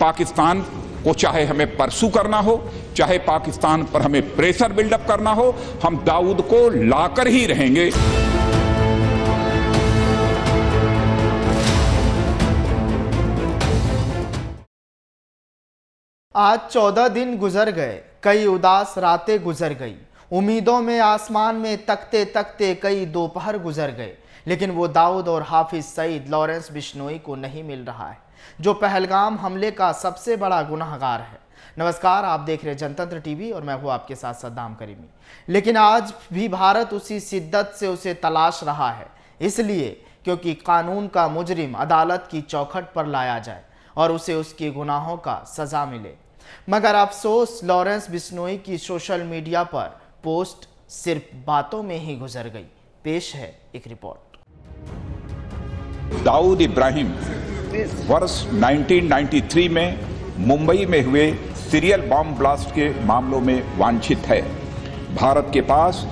पाकिस्तान को चाहे हमें परसू करना हो, चाहे पाकिस्तान पर हमें प्रेशर बिल्डअप करना हो, हम दाऊद को लाकर ही रहेंगे। आज 14 दिन गुजर गए, कई उदास रातें गुजर गई, उम्मीदों में आसमान में तकते तकते कई दोपहर गुजर गए, लेकिन वो दाऊद और हाफिज सईद लॉरेंस बिश्नोई को नहीं मिल रहा है, जो पहलगाम हमले का सबसे बड़ा गुनहगार है। नमस्कार, आप देख रहे जनतंत्र टीवी और मैं हूँ आपके साथ सद्दाम करीमी। लेकिन आज भी भारत उसी शिद्दत से उसे तलाश रहा है, इसलिए क्योंकि कानून का मुजरिम अदालत की चौखट पर लाया जाए और उसे उसके गुनाहों का सजा मिले। मगर अफसोस, लॉरेंस बिश्नोई की सोशल मीडिया पर पोस्ट सिर्फ बातों में ही गुजर गई। पेश है एक रिपोर्ट। दाऊद इब्राहिम वर्ष 1993 में मुंबई में हुए सीरियल बॉम्ब ब्लास्ट के मामलों में वांछित है। भारत के पास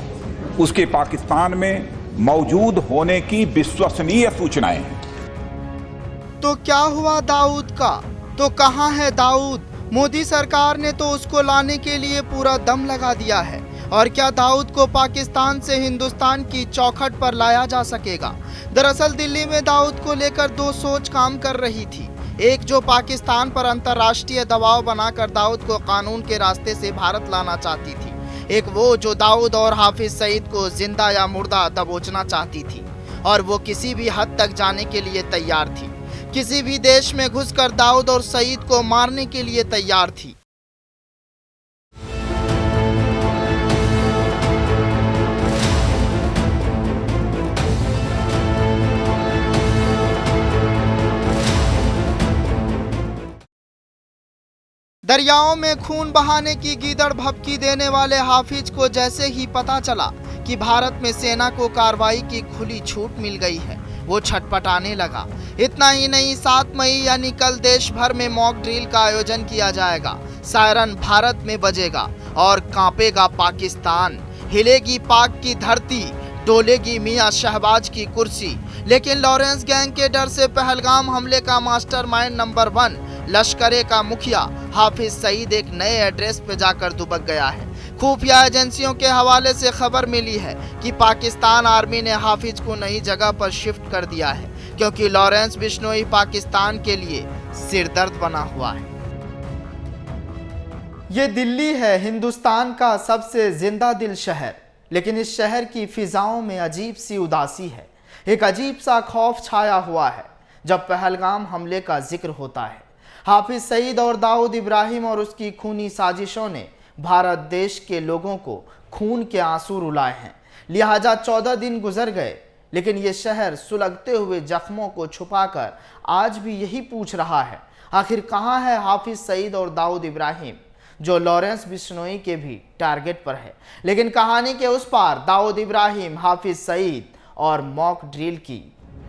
उसके पाकिस्तान में मौजूद होने की विश्वसनीय सूचनाएं हैं। तो क्या हुआ दाऊद का? तो कहां है दाऊद? मोदी सरकार ने तो उसको लाने के लिए पूरा दम लगा दिया है। और क्या दाऊद को पाकिस्तान से हिंदुस्तान की चौखट पर लाया जा सकेगा? दरअसल दिल्ली में दाऊद को लेकर दो सोच काम कर रही थी। एक जो पाकिस्तान पर अंतर्राष्ट्रीय दबाव बनाकर दाऊद को कानून के रास्ते से भारत लाना चाहती थी। एक वो जो दाऊद और हाफिज सईद को जिंदा या मुर्दा दबोचना चाहती थी, और वो किसी भी हद तक जाने के लिए तैयार थी। किसी भी देश में घुसकर दाऊद और सईद को मारने के लिए तैयार थी। दरियाओं में खून बहाने की गीदड़ भभकी देने वाले हाफिज को जैसे ही पता चला कि भारत में सेना को कार्रवाई की खुली छूट मिल गई है, वो छटपटाने लगा। इतना ही नहीं, 7 मई यानी कल देश भर में मॉक ड्रिल का आयोजन किया जाएगा। सायरन भारत में बजेगा और कांपेगा पाकिस्तान, हिलेगी पाक की धरती, डोलेगी मियां शहबाज की कुर्सी। लेकिन लॉरेंस गैंग के डर से पहलगाम हमले का मास्टरमाइंड नंबर 1 लश्करे का मुखिया हाफिज सईद एक नए एड्रेस पे जाकर दुबक गया है। खुफिया एजेंसियों के हवाले से खबर मिली है कि पाकिस्तान आर्मी ने हाफिज को नई जगह पर शिफ्ट कर दिया है, क्योंकि लॉरेंस बिश्नोई पाकिस्तान के लिए सिरदर्द बना हुआ है। ये दिल्ली है, हिंदुस्तान का सबसे जिंदा दिल शहर, लेकिन इस शहर की फिजाओं में अजीब सी उदासी है। एक अजीब सा खौफ छाया हुआ है जब पहलगाम हमले का जिक्र होता है। हाफिज सईद और दाऊद इब्राहिम और उसकी खूनी साजिशों ने भारत देश के लोगों को खून के आंसू रुलाए हैं। लिहाजा 14 दिन गुजर गए, लेकिन ये शहर सुलगते हुए जख्मों को छुपाकर आज भी यही पूछ रहा है, आखिर कहाँ है हाफिज सईद और दाऊद इब्राहिम, जो लॉरेंस बिश्नोई के भी टारगेट पर है। लेकिन कहानी के उस पार दाऊद इब्राहिम, हाफिज सईद और मॉक ड्रिल की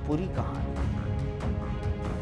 पूरी कहानी।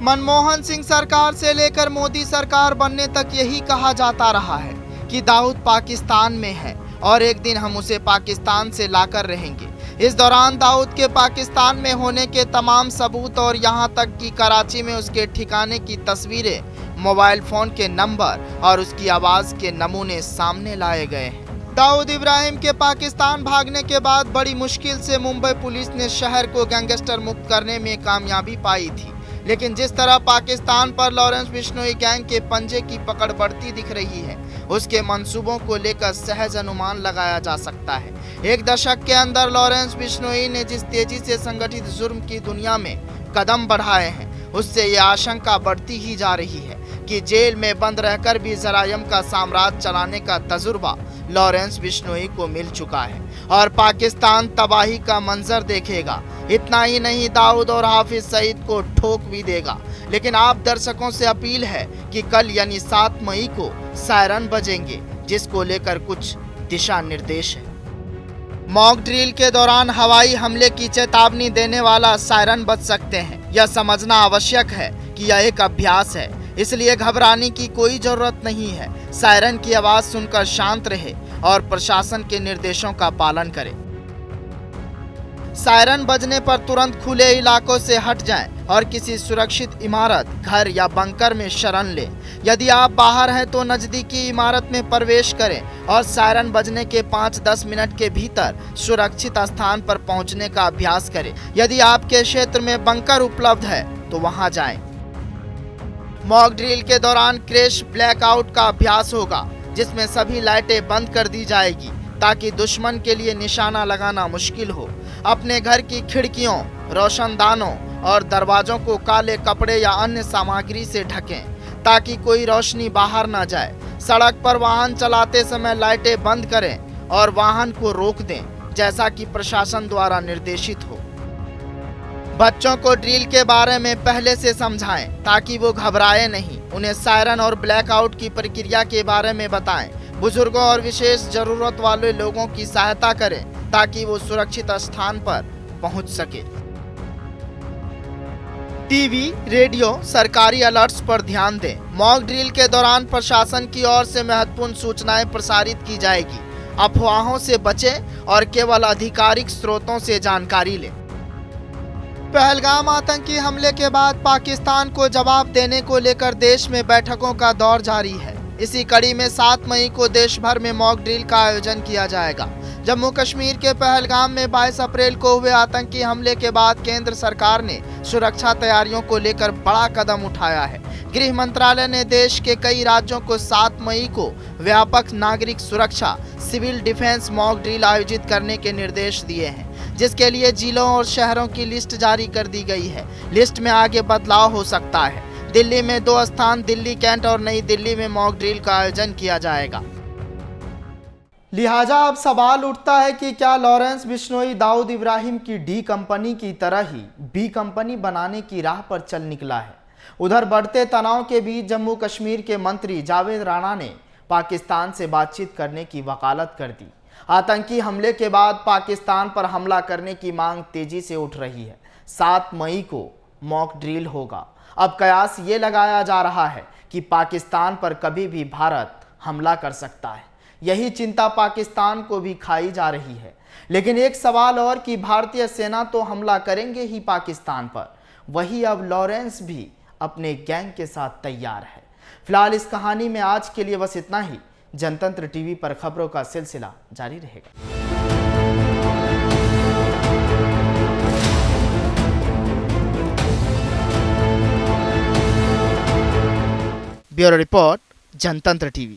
मनमोहन सिंह सरकार से लेकर मोदी सरकार बनने तक यही कहा जाता रहा है कि दाऊद पाकिस्तान में है और एक दिन हम उसे पाकिस्तान से लाकर रहेंगे। इस दौरान दाऊद के पाकिस्तान में होने के तमाम सबूत और यहां तक कि कराची में उसके ठिकाने की तस्वीरें, मोबाइल फोन के नंबर और उसकी आवाज के नमूने सामने लाए गए हैं। दाऊद इब्राहिम के पाकिस्तान भागने के बाद बड़ी मुश्किल से मुंबई पुलिस ने शहर को गैंगस्टर मुक्त करने में कामयाबी पाई थी। लेकिन जिस तरह पाकिस्तान पर लॉरेंस बिश्नोई गैंग के पंजे की पकड़ बढ़ती दिख रही है, उसके मंसूबों को लेकर सहज अनुमान लगाया जा सकता है। एक दशक के अंदर लॉरेंस बिश्नोई ने जिस तेजी से संगठित जुर्म की दुनिया में कदम बढ़ाए हैं, उससे ये आशंका बढ़ती ही जा रही है कि जेल में बंद रहकर भी जरायम का साम्राज्य चलाने का तजुर्बा लॉरेंस बिश्नोई को मिल चुका है और पाकिस्तान तबाही का मंजर देखेगा। इतना ही नहीं, दाऊद और हाफिज सईद को ठोक भी देगा। लेकिन आप दर्शकों से अपील है कि कल यानी 7 मई को सायरन बजेंगे, जिसको लेकर कुछ दिशा निर्देश है। मॉक ड्रिल के दौरान हवाई हमले की चेतावनी देने वाला सायरन बज सकते हैं। यह समझना आवश्यक है कि यह एक अभ्यास है, इसलिए घबराने की कोई जरूरत नहीं है। सायरन की आवाज सुनकर शांत रहे और प्रशासन के निर्देशों का पालन करें। सायरन बजने पर तुरंत खुले इलाकों से हट जाएं और किसी सुरक्षित इमारत, घर या बंकर में शरण लें। यदि आप बाहर हैं तो नजदीकी इमारत में प्रवेश करें और सायरन बजने के 5-10 मिनट के भीतर सुरक्षित स्थान पर पहुंचने का अभ्यास करें। यदि आपके क्षेत्र में बंकर उपलब्ध है तो वहां जाएं। मॉक ड्रिल के दौरान क्रैश ब्लैकआउट का अभ्यास होगा, जिसमें सभी लाइटें बंद कर दी जाएगी ताकि दुश्मन के लिए निशाना लगाना मुश्किल हो। अपने घर की खिड़कियों, रोशनदानों और दरवाजों को काले कपड़े या अन्य सामग्री से ढकें ताकि कोई रोशनी बाहर न जाए। सड़क पर वाहन चलाते समय लाइटें बंद करें और वाहन को रोक दें, जैसा कि प्रशासन द्वारा निर्देशित हो। बच्चों को ड्रिल के बारे में पहले से समझाएं ताकि वो घबराए नहीं। उन्हें सायरन और ब्लैकआउट की प्रक्रिया के बारे में बताएं। बुजुर्गों और विशेष जरूरत वाले लोगों की सहायता करें ताकि वो सुरक्षित स्थान पर पहुंच सके। टीवी, रेडियो, सरकारी अलर्ट्स पर ध्यान दें। मॉक ड्रिल के दौरान प्रशासन की ओर से महत्वपूर्ण सूचनाएं प्रसारित की जाएगी। अफवाहों से बचें और केवल आधिकारिक स्रोतों से जानकारी लें। पहलगाम आतंकी हमले के बाद पाकिस्तान को जवाब देने को लेकर देश में बैठकों का दौर जारी है। इसी कड़ी में 7 मई को देश भर में मॉक ड्रिल का आयोजन किया जाएगा। जम्मू कश्मीर के पहलगाम में 22 अप्रैल को हुए आतंकी हमले के बाद केंद्र सरकार ने सुरक्षा तैयारियों को लेकर बड़ा कदम उठाया है। गृह मंत्रालय ने देश के कई राज्यों को 7 मई को व्यापक नागरिक सुरक्षा सिविल डिफेंस मॉक ड्रिल आयोजित करने के निर्देश दिए हैं, जिसके लिए जिलों और शहरों की लिस्ट जारी कर दी गई है। लिस्ट में आगे बदलाव हो सकता है। दिल्ली में 2 स्थान, दिल्ली कैंट और नई दिल्ली में मॉक ड्रिल का आयोजन किया जाएगा। लिहाजा अब सवाल उठता है कि क्या लॉरेंस बिश्नोई दाऊद इब्राहिम की डी कंपनी की तरह ही बी कंपनी बनाने की राह पर चल निकला है। उधर बढ़ते तनाव के बीच जम्मू कश्मीर के मंत्री जावेद राणा ने पाकिस्तान से बातचीत करने की वकालत कर दी। आतंकी हमले के बाद पाकिस्तान पर हमला करने की मांग तेजी से उठ रही है। 7 मई को मॉक ड्रिल होगा। अब कयास ये लगाया जा रहा है कि पाकिस्तान पर कभी भी भारत हमला कर सकता है। यही चिंता पाकिस्तान को भी खाई जा रही है। लेकिन एक सवाल और कि भारतीय सेना तो हमला करेंगे ही पाकिस्तान पर, वही अब लॉरेंस भी अपने गैंग के साथ तैयार है। फिलहाल इस कहानी में आज के लिए बस इतना ही। जनतंत्र टीवी पर खबरों का सिलसिला जारी रहेगा। ब्यूरो रिपोर्ट, जनतंत्र टीवी।